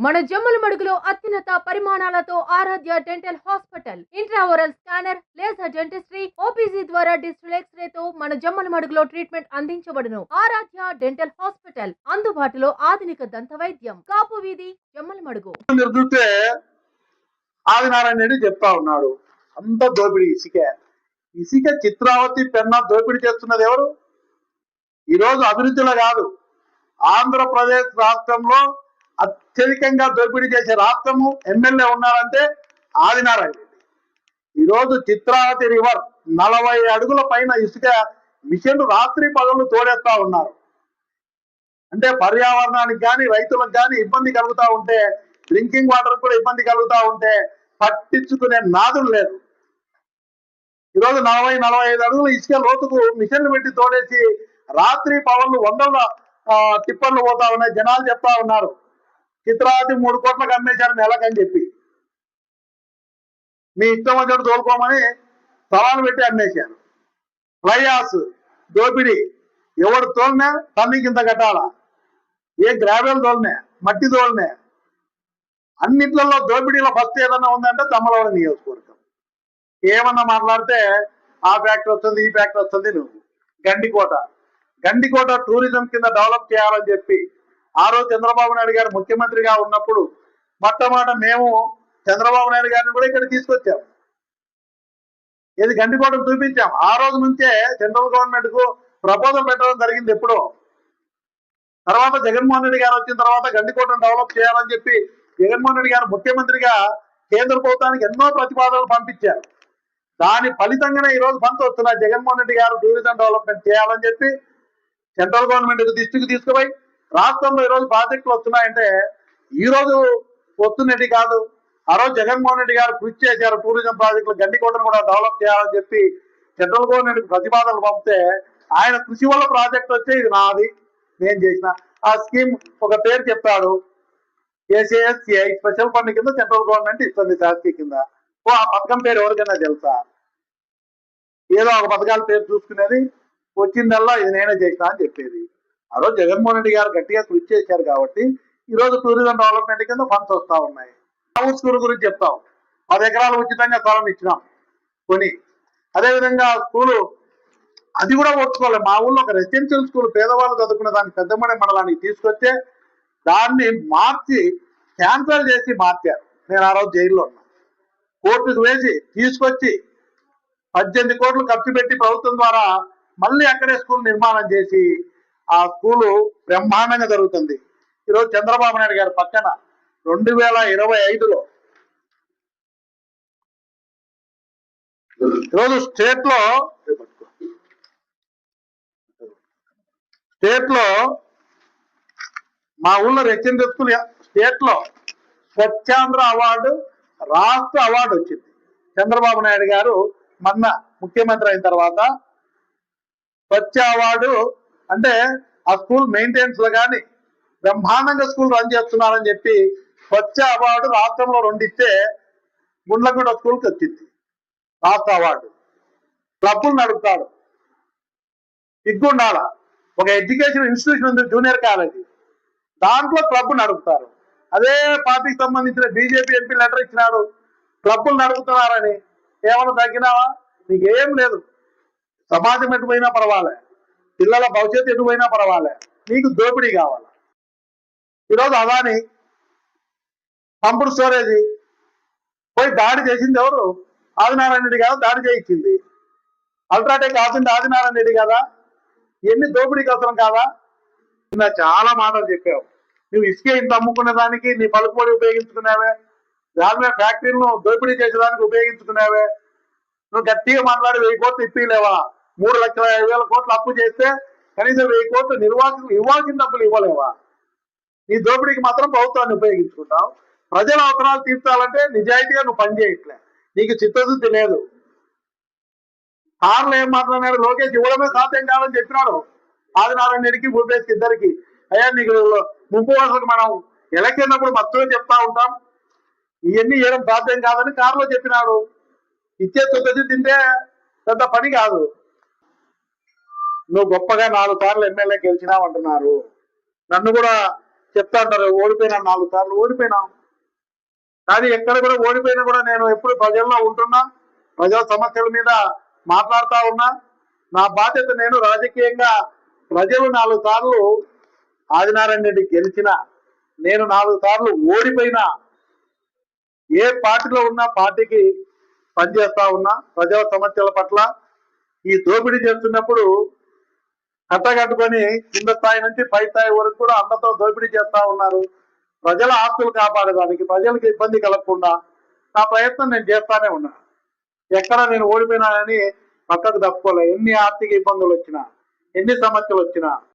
మన జమ్మలమడుగులో అత్యున్నత పరిమాణాలతో Aaradhya dental hospital intraoral scanner, laser dentistry, OPG ద్వారా డిజిటల్ ఎక్స్రే తో మన జమ్మలమడుగులో ట్రీట్మెంట్ అందించబడును. ఆరాధ్య డెంటల్ హాస్పిటల్ అందుబాటులో ఆధునిక దంత వైద్యం. కాపు వీధి, జమ్మలమడుగు. చూస్తే ఆదినారాయణ రెడ్డి చెప్తా ఉన్నాడు, అంత దోపిడీ ఇసుక చిత్రావతి పెన్నా దోపిడీ చేస్తున్నది ఎవరు? ఈరోజు అభివృద్ధిలో కాదు, ఆంధ్రప్రదేశ్ రాష్ట్రంలో అత్యధికంగా దోపిడీ చేసే రాష్ట్రము ఎమ్మెల్యే ఉన్నారంటే ఆదినారాయణ రెడ్డి. ఈరోజు చిత్రావతి రివర్ 40 అడుగుల పైన ఇసుక మిషన్లు రాత్రి పగలు తోడేస్తా ఉన్నారు. అంటే పర్యావరణానికి కానీ రైతులకు కానీ ఇబ్బంది కలుగుతూ ఉంటే, డ్రింకింగ్ వాటర్ కూడా ఇబ్బంది కలుగుతూ ఉంటే పట్టించుకునే నాదులు లేదు. ఈరోజు 40-45 అడుగులు ఇసుక లోతుకు మిషన్లు పెట్టి తోడేసి రాత్రి పవన్లు 100 టిప్పర్లు పోతా ఉన్నాయి. జనాలు చెప్తా ఉన్నారు చిత్రావతి 3 కోట్లకు అమ్మేశారు నెలకని చెప్పి. మీ ఇష్టం వచ్చినట్టు తోలుకోమని సవాలు పెట్టి అమ్మేశారు. ఫ్లైయాస్ దోపిడీ, ఎవడు తోలినా తన్ని కింద కట్టాలా? ఏ గ్రావెల్ తోలినా, మట్టి తోలినా, అన్నిట్లలో దోపిడీలో ఫస్ట్ ఏదన్నా ఉందంటే తమ్మలవాడ నియోజకవర్గం. ఏమన్నా మాట్లాడితే ఆ ఫ్యాక్టరీ వస్తుంది, ఈ ఫ్యాక్టరీ వస్తుంది. నువ్వు గండికోట టూరిజం కింద డెవలప్ చేయాలని చెప్పి ఆ రోజు చంద్రబాబు నాయుడు గారు ముఖ్యమంత్రిగా ఉన్నప్పుడు మొట్టమొదట మేము చంద్రబాబు నాయుడు గారిని కూడా ఇక్కడ తీసుకొచ్చాం. ఇది గండికోటను చూపించాం. ఆ రోజు నుంచే సెంట్రల్ గవర్నమెంట్ కు ప్రపోజల్ పెట్టడం జరిగింది ఎప్పుడో. తర్వాత జగన్మోహన్ రెడ్డి గారు వచ్చిన తర్వాత గండికోటను డెవలప్ చేయాలని చెప్పి జగన్మోహన్ రెడ్డి గారు ముఖ్యమంత్రిగా కేంద్ర ప్రభుత్వానికి ఎన్నో ప్రతిపాదనలు పంపించారు. దాని ఫలితంగానే ఈ రోజు ఫండ్స్ వస్తున్నాయి. జగన్మోహన్ రెడ్డి గారు టూరిజం డెవలప్మెంట్ చేయాలని చెప్పి సెంట్రల్ గవర్నమెంట్ దృష్టికి తీసుకుపోయి రాష్ట్రంలో ఈరోజు ప్రాజెక్టులు వస్తున్నాయంటే ఈ రోజు వస్తున్నది కాదు. ఆ రోజు జగన్మోహన్ రెడ్డి గారు కృషి చేశారు. టూరిజం ప్రాజెక్టులు గండికోటను కూడా డెవలప్ చేయాలని చెప్పి సెంట్రల్ గవర్నమెంట్ ప్రతిపాదనలు పంపితే ఆయన కృషి వల్ల ప్రాజెక్ట్ వచ్చే ఇది నాది, నేను చేసిన. ఆ స్కీమ్ ఒక పేరు చెప్తాడు, ఏసీఎస్సిఐ స్పెషల్ ఫండ్ కింద సెంట్రల్ గవర్నమెంట్ ఇస్తుంది శాస్త్రీ కింద. ఆ పథకం పేరు ఎవరికైనా తెలుసా? ఏదో ఒక పథకాల పేరు చూసుకునేది, వచ్చిందల్లా ఇది నేనే చేసిన అని చెప్పేది. ఆ రోజు జగన్మోహన్ రెడ్డి గారు గట్టిగా కృషి చేశారు కాబట్టి ఈ రోజు టూరిజం డెవలప్మెంట్ కింద ఫండ్స్ వస్తా ఉన్నాయి. హౌస్ స్కూల్ గురించి చెప్తాం. 10 ఎకరాలు ఉచితంగా స్థలం ఇచ్చినాం కొని. అదేవిధంగా స్కూలు అది కూడా ఓర్చుకోవాలి. మా ఊళ్ళో ఒక రెసిడెన్షియల్ స్కూల్ పేదవాళ్ళు చదువుకునే దాన్ని పెద్దమడే మండలానికి తీసుకొస్తే దాన్ని మార్చి క్యాన్సల్ చేసి మార్చారు. నేను ఆ రోజు జైల్లో ఉన్నా. కోర్టుకు వేసి తీసుకొచ్చి 18 కోట్లు ఖర్చు పెట్టి ప్రభుత్వం ద్వారా మళ్ళీ అక్కడే స్కూల్ నిర్మాణం చేసి ఆ స్కూలు బ్రహ్మాండంగా జరుగుతుంది. ఈరోజు చంద్రబాబు నాయుడు గారి పక్కన 2025లో ఈరోజు స్టేట్ లో మా ఊళ్ళో రెసిడెన్షియల్ స్కూల్ స్టేట్ లో స్వచ్ఛాంధ్ర అవార్డు, రాష్ట్ర అవార్డు వచ్చింది. చంద్రబాబు నాయుడు గారు మొన్న ముఖ్యమంత్రి అయిన తర్వాత స్వచ్ఛ అవార్డు అంటే ఆ స్కూల్ మెయింటెనెన్స్ లో కానీ బ్రహ్మాండంగా స్కూల్ రన్ చేస్తున్నారని చెప్పి స్వచ్ఛ అవార్డు రాష్ట్రంలో 2 ఇస్తే గుండ్లగూడ స్కూల్కి వచ్చింది రాష్ట్ర అవార్డు. క్లబ్బులు నడుపుతాడు. సిగ్గుండాల, ఒక ఎడ్యుకేషన్ ఇన్స్టిట్యూషన్ ఉంది, జూనియర్ కాలేజీ, దాంట్లో క్లబ్ నడుపుతారు. అదే పార్టీకి సంబంధించిన బీజేపీ ఎంపీ లెటర్ ఇచ్చినాడు క్లబ్బులు నడుపుతున్నారని. ఏమైనా తగ్గినావా? నీకేం లేదు. సమాజం ఎటుపోయినా పర్వాలే, పిల్లల భవిష్యత్తు ఎటుపోయినా పర్వాలే, నీకు దోపిడీ కావాలి. ఈరోజు అదాని పంపుడు స్టోరేజీ పోయి దాడి చేసింది ఎవరు? ఆదినారాయణ రెడ్డి కదా దాడి చేయించింది. అల్ట్రాటెక్ ఆపింది ఆదినారాయణ రెడ్డి కదా. ఎన్ని దోపిడీకి అవసరం కాదా? చాలా మాటలు చెప్పావు. నువ్వు ఇసుకే ఇంత అమ్ముకునే దానికి నీ పలుకుబడి ఉపయోగించుకున్నావే, దాని మీద ఫ్యాక్టరీలను దోపిడీ చేసేదానికి ఉపయోగించుకున్నావే. నువ్వు గట్టిగా మాట్లాడి 1000 కోట్లు ఇప్పిలేవా? 3,50,000 కోట్లు అప్పు చేస్తే కనీసం 1000 కోట్లు నిర్వాహకులు ఇవ్వాల్సిన డబ్బులు ఇవ్వలేవా? నీ దోపిడీకి మాత్రం ప్రభుత్వాన్ని ఉపయోగించుకుంటావు. ప్రజల అవసరాలు తీర్చాలంటే నిజాయితీగా నువ్వు పనిచేయట్లే, నీకు చిత్తశుద్ధి లేదు. కార్లు ఏం మాట్లాడినాడు? లోకేష్ ఇవ్వడమే సాధ్యం కాదని చెప్పినాడు ఆదినారాయణ రెడ్డికి, భూపేష్కి ఇద్దరికి. అయ్యా నీకు ముంపు వరుసకు మనం ఎలక్కినప్పుడు మొత్తం చెప్తా ఉంటాం, ఇవన్నీ ఇవ్వడం సాధ్యం కాదని కారులో చెప్పినాడు. ఇచ్చే చిత్తశుద్ధి తింటే పెద్ద పని కాదు. నువ్వు గొప్పగా 4 సార్లు ఎమ్మెల్యే గెలిచినావు అంటున్నారు. నన్ను కూడా చెప్తా ఉంటారు ఓడిపోయినా 4 సార్లు ఓడిపోయినాం. కానీ ఎక్కడ కూడా ఓడిపోయినా కూడా నేను ఎప్పుడు ప్రజల్లో ఉంటున్నా, ప్రజల సమస్యల మీద మాట్లాడుతా ఉన్నా. నా బాధ్యత నేను రాజకీయంగా ప్రజలు 4 సార్లు ఆదినారాయణ రెడ్డి గెలిచినా, నేను 4 సార్లు ఓడిపోయినా, ఏ పార్టీలో ఉన్నా పార్టీకి పనిచేస్తా ఉన్నా. ప్రజల సమస్యల పట్ల ఈ దోపిడీ చేస్తున్నప్పుడు కట్టగట్టుకొని కింద స్థాయి నుంచి పై స్థాయి వరకు కూడా అందరితో దోపిడీ చేస్తా ఉన్నారు. ప్రజల ఆస్తులు కాపాడడానికి, ప్రజలకు ఇబ్బంది కలగకుండా నా ప్రయత్నం నేను చేస్తానే ఉన్నా. ఎక్కడ నేను ఓడిపోయినానని పక్కకు తప్పుకోలే. ఎన్ని ఆర్థిక ఇబ్బందులు వచ్చినా, ఎన్ని సమస్యలు వచ్చినా